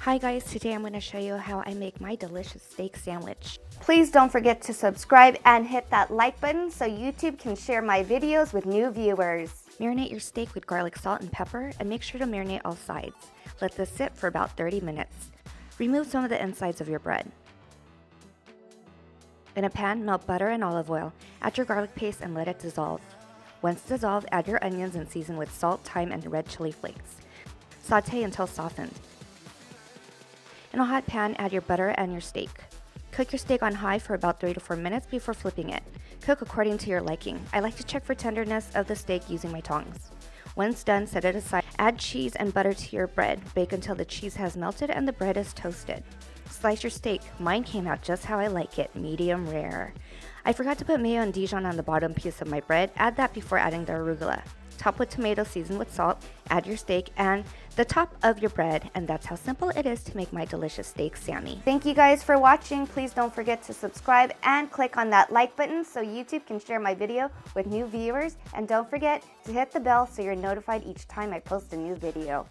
Hi guys, today I'm going to show you how I make my delicious steak sandwich. Please don't forget to subscribe and hit that like button so YouTube can share my videos with new viewers. Marinate your steak with garlic, salt, and pepper, and make sure to marinate all sides. Let this sit for about 30 minutes. Remove some of the insides of your bread. In a pan, melt butter and olive oil. Add your garlic paste and let it dissolve. Once dissolved, add your onions and season with salt, thyme, and red chili flakes. Sauté until softened. In a hot pan, add your butter and your steak. Cook your steak on high for about 3 to 4 minutes before flipping it. Cook according to your liking. I like to check for tenderness of the steak using my tongs. Once done, set it aside. Add cheese and butter to your bread. Bake until the cheese has melted and the bread is toasted. Slice your steak. Mine came out just how I like it, medium rare. I forgot to put mayo and dijon on the bottom piece of my bread. Add that before adding the arugula. Top with tomato, season with salt, add your steak and the top of your bread, and that's how simple it is to make my delicious steak Sammy. Thank you guys for watching. Please don't forget to subscribe and click on that like button so YouTube can share my video with new viewers, and don't forget to hit the bell so you're notified each time I post a new video.